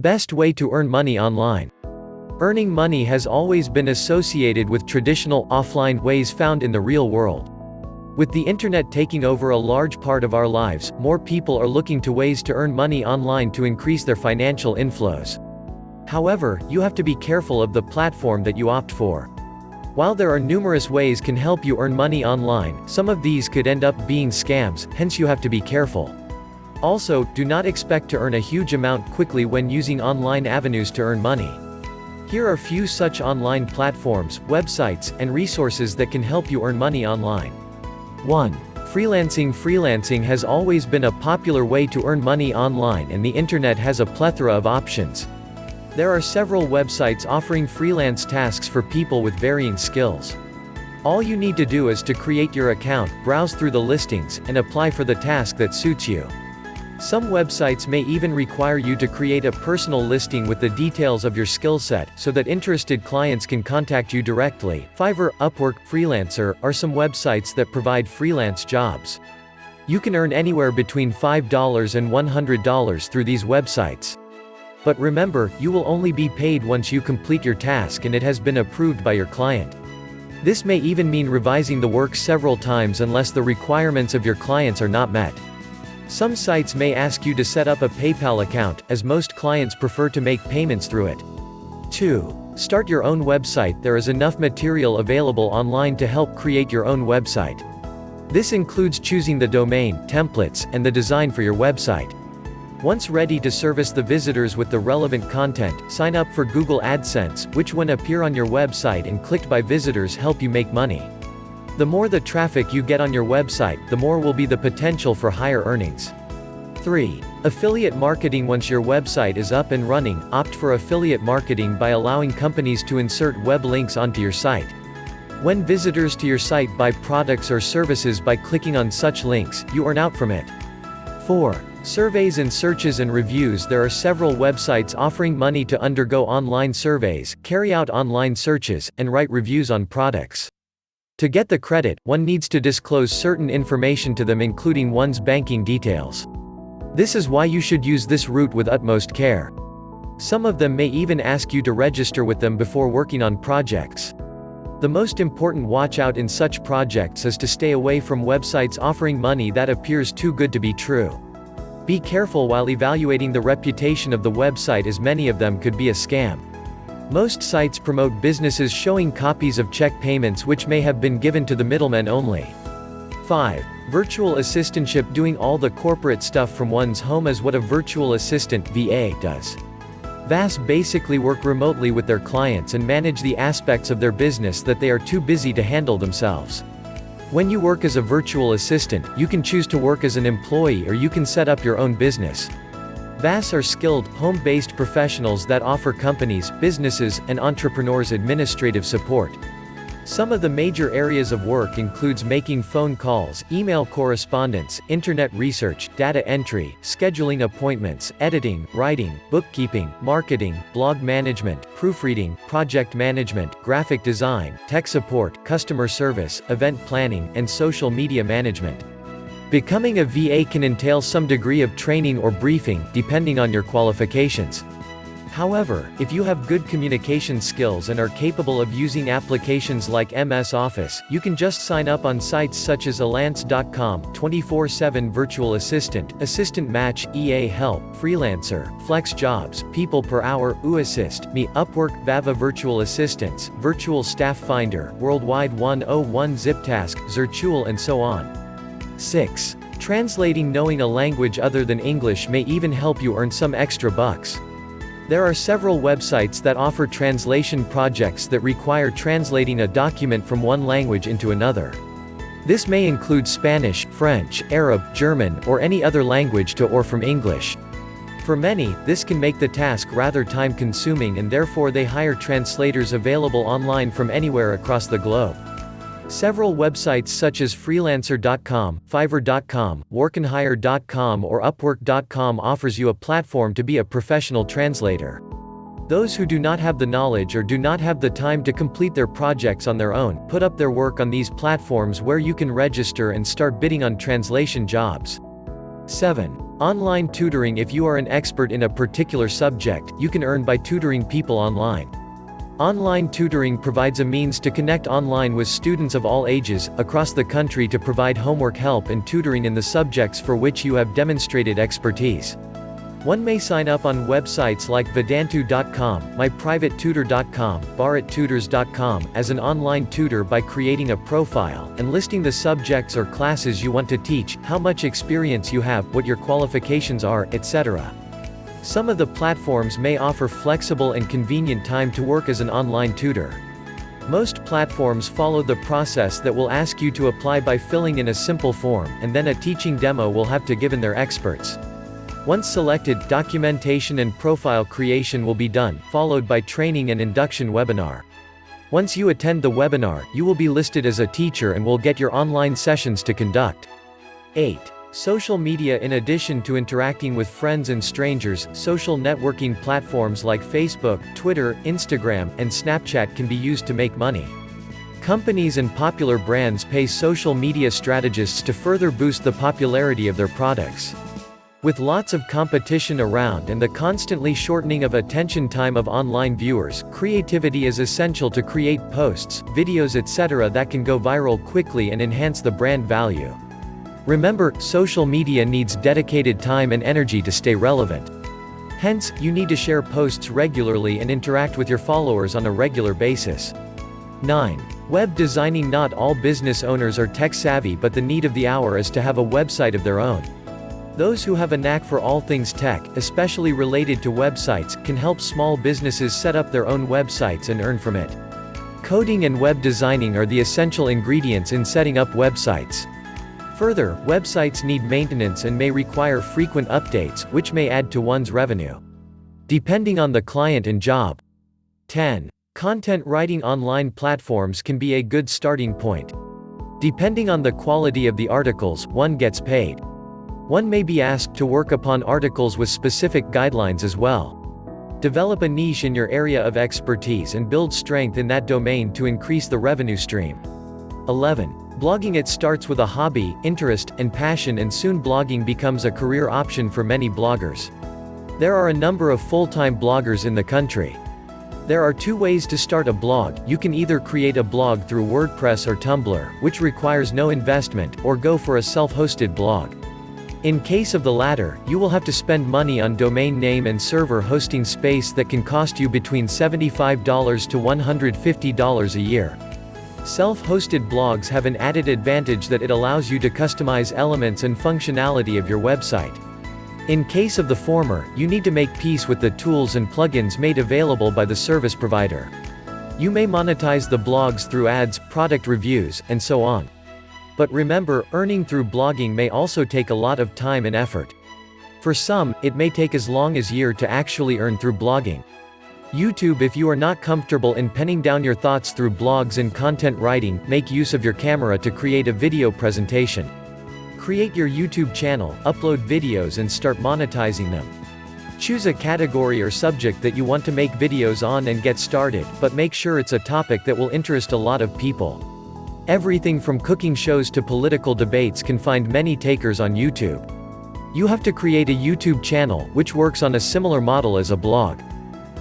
Best way to earn money online. Earning money has always been associated with traditional, offline ways found in the real world. With the internet taking over a large part of our lives, more people are looking to ways to earn money online to increase their financial inflows. However, you have to be careful of the platform that you opt for. While there are numerous ways can help you earn money online, some of these could end up being scams, hence you have to be careful. Also, do not expect to earn a huge amount quickly when using online avenues to earn money. Here are few such online platforms, websites, and resources that can help you earn money online. 1. Freelancing. Freelancing has always been a popular way to earn money online, and the internet has a plethora of options. There are several websites offering freelance tasks for people with varying skills. All you need to do is to create your account, browse through the listings, and apply for the task that suits you. Some websites may even require you to create a personal listing with the details of your skill set, so that interested clients can contact you directly. Fiverr, Upwork, Freelancer are some websites that provide freelance jobs. You can earn anywhere between $5 and $100 through these websites. But remember, you will only be paid once you complete your task and it has been approved by your client. This may even mean revising the work several times unless the requirements of your clients are not met. Some sites may ask you to set up a PayPal account, as most clients prefer to make payments through it. 2. Start your own website. There is enough material available online to help create your own website. This includes choosing the domain, templates, and the design for your website. Once ready to service the visitors with the relevant content, sign up for Google AdSense, which when appear on your website and clicked by visitors help you make money. The more the traffic you get on your website, the more will be the potential for higher earnings. 3. Affiliate marketing. Once your website is up and running, opt for affiliate marketing by allowing companies to insert web links onto your site. When visitors to your site buy products or services by clicking on such links, you earn out from it. 4. Surveys and searches and reviews. There are several websites offering money to undergo online surveys, carry out online searches, and write reviews on products. To get the credit, one needs to disclose certain information to them, including one's banking details. This is why you should use this route with utmost care. Some of them may even ask you to register with them before working on projects. The most important watch out in such projects is to stay away from websites offering money that appears too good to be true. Be careful while evaluating the reputation of the website, as many of them could be a scam. Most sites promote businesses showing copies of check payments which may have been given to the middlemen only. 5. Virtual assistantship. Doing all the corporate stuff from one's home is what a virtual assistant (VA) does. VAS basically work remotely with their clients and manage the aspects of their business that they are too busy to handle themselves. When you work as a virtual assistant, you can choose to work as an employee or you can set up your own business. VAS are skilled, home-based professionals that offer companies, businesses, and entrepreneurs administrative support. Some of the major areas of work includes making phone calls, email correspondence, internet research, data entry, scheduling appointments, editing, writing, bookkeeping, marketing, blog management, proofreading, project management, graphic design, tech support, customer service, event planning, and social media management. Becoming a VA can entail some degree of training or briefing, depending on your qualifications. However, if you have good communication skills and are capable of using applications like MS Office, you can just sign up on sites such as Elance.com, 24/7 Virtual Assistant, Assistant Match, EA Help, Freelancer, Flex Jobs, People Per Hour, UAssist, Me, Upwork, Vava Virtual Assistants, Virtual Staff Finder, Worldwide 101 ZipTask, Zirtual, and so on. 6. Translating. Knowing a language other than English may even help you earn some extra bucks. There are several websites that offer translation projects that require translating a document from one language into another. This may include Spanish, French, Arab, German, or any other language to or from English. For many, this can make the task rather time-consuming, and therefore they hire translators available online from anywhere across the globe. Several websites such as Freelancer.com, Fiverr.com, Workandhire.com or Upwork.com offers you a platform to be a professional translator. Those who do not have the knowledge or do not have the time to complete their projects on their own, put up their work on these platforms where you can register and start bidding on translation jobs. 7. Online tutoring. If you are an expert in a particular subject, you can earn by tutoring people online. Online tutoring provides a means to connect online with students of all ages, across the country to provide homework help and tutoring in the subjects for which you have demonstrated expertise. One may sign up on websites like Vedantu.com, MyPrivateTutor.com, BharatTutors.com as an online tutor by creating a profile, and listing the subjects or classes you want to teach, how much experience you have, what your qualifications are, etc. Some of the platforms may offer flexible and convenient time to work as an online tutor. Most platforms follow the process that will ask you to apply by filling in a simple form, and then a teaching demo will have to given their experts. Once selected, documentation and profile creation will be done, followed by training and induction webinar. Once you attend the webinar, you will be listed as a teacher and will get your online sessions to conduct. 8. Social media. In addition to interacting with friends and strangers, social networking platforms like Facebook, Twitter, Instagram, and Snapchat can be used to make money. Companies and popular brands pay social media strategists to further boost the popularity of their products. With lots of competition around and the constantly shortening of attention time of online viewers, creativity is essential to create posts, videos, etc. that can go viral quickly and enhance the brand value. Remember, social media needs dedicated time and energy to stay relevant. Hence, you need to share posts regularly and interact with your followers on a regular basis. 9. Web designing. Not all business owners are tech-savvy, but the need of the hour is to have a website of their own. Those who have a knack for all things tech, especially related to websites, can help small businesses set up their own websites and earn from it. Coding and web designing are the essential ingredients in setting up websites. Further, websites need maintenance and may require frequent updates, which may add to one's revenue, depending on the client and job. 10. Content writing. Online platforms can be a good starting point. Depending on the quality of the articles, one gets paid. One may be asked to work upon articles with specific guidelines as well. Develop a niche in your area of expertise and build strength in that domain to increase the revenue stream. 11. Blogging. It starts with a hobby, interest, and passion, and soon blogging becomes a career option for many bloggers. There are a number of full-time bloggers in the country. There are two ways to start a blog. You can either create a blog through WordPress or Tumblr, which requires no investment, or go for a self-hosted blog. In case of the latter, you will have to spend money on domain name and server hosting space that can cost you between $75 to $150 a year. Self-hosted blogs have an added advantage that it allows you to customize elements and functionality of your website. In case of the former, you need to make peace with the tools and plugins made available by the service provider. You may monetize the blogs through ads, product reviews, and so on. But remember, earning through blogging may also take a lot of time and effort. For some, it may take as long as a year to actually earn through blogging. YouTube. If you are not comfortable in penning down your thoughts through blogs and content writing, make use of your camera to create a video presentation. Create your YouTube channel, upload videos and start monetizing them. Choose a category or subject that you want to make videos on and get started, but make sure it's a topic that will interest a lot of people. Everything from cooking shows to political debates can find many takers on YouTube. You have to create a YouTube channel, which works on a similar model as a blog.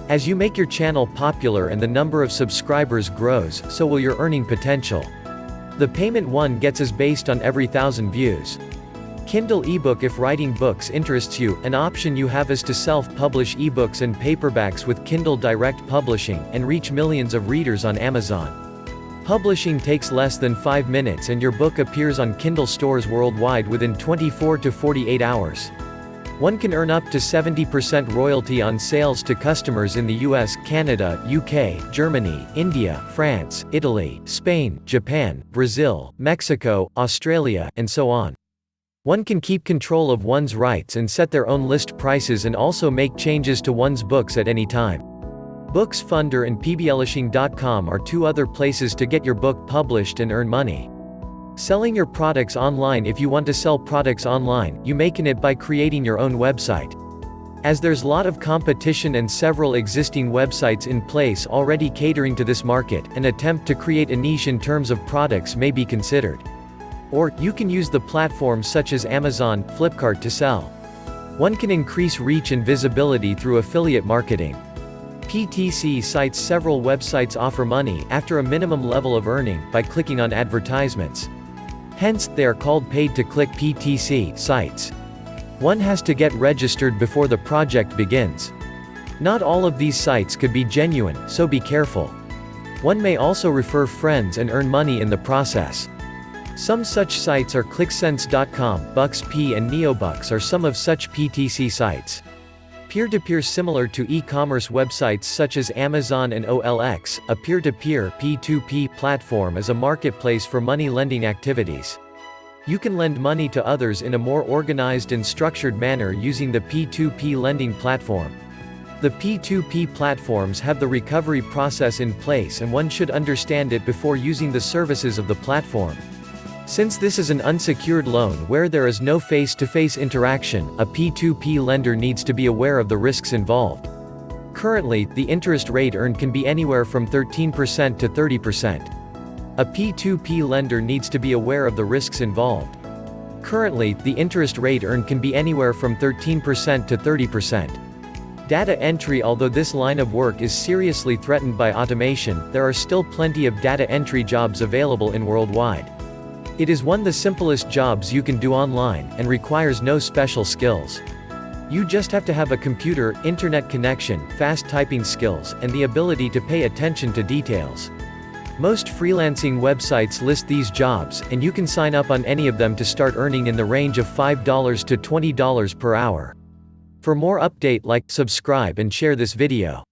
As you make your channel popular and the number of subscribers grows, so will your earning potential. The payment one gets is based on every 1,000 views. Kindle ebook. If writing books interests you, an option you have is to self-publish ebooks and paperbacks with Kindle Direct Publishing, and reach millions of readers on Amazon. Publishing takes less than 5 minutes and your book appears on Kindle stores worldwide within 24 to 48 hours. One can earn up to 70% royalty on sales to customers in the US, Canada, UK, Germany, India, France, Italy, Spain, Japan, Brazil, Mexico, Australia, and so on. One can keep control of one's rights and set their own list prices and also make changes to one's books at any time. BooksFunder and pblishing.com are two other places to get your book published and earn money. Selling your products online. If you want to sell products online, you can it by creating your own website. As there's lot of competition and several existing websites in place already catering to this market, an attempt to create a niche in terms of products may be considered. Or, you can use the platforms such as Amazon, Flipkart to sell. One can increase reach and visibility through affiliate marketing. PTC cites several websites offer money after a minimum level of earning by clicking on advertisements. Hence, they are called paid-to-click PTC sites. One has to get registered before the project begins. Not all of these sites could be genuine, so be careful. One may also refer friends and earn money in the process. Some such sites are ClickSense.com, BucksP and NeoBucks are some of such PTC sites. Peer-to-peer similar to e-commerce websites such as Amazon and OLX, a peer-to-peer P2P platform is a marketplace for money lending activities. You can lend money to others in a more organized and structured manner using the P2P lending platform. The P2P platforms have the recovery process in place and one should understand it before using the services of the platform. Since this is an unsecured loan where there is no face-to-face interaction, a P2P lender needs to be aware of the risks involved. Currently, the interest rate earned can be anywhere from 13% to 30%. A P2P lender needs to be aware of the risks involved. Currently, the interest rate earned can be anywhere from 13% to 30%. Data entry. Although this line of work is seriously threatened by automation, there are still plenty of data entry jobs available in worldwide. It is one of the simplest jobs you can do online, and requires no special skills. You just have to have a computer, internet connection, fast typing skills, and the ability to pay attention to details. Most freelancing websites list these jobs, and you can sign up on any of them to start earning in the range of $5 to $20 per hour. For more update, like, subscribe and share this video.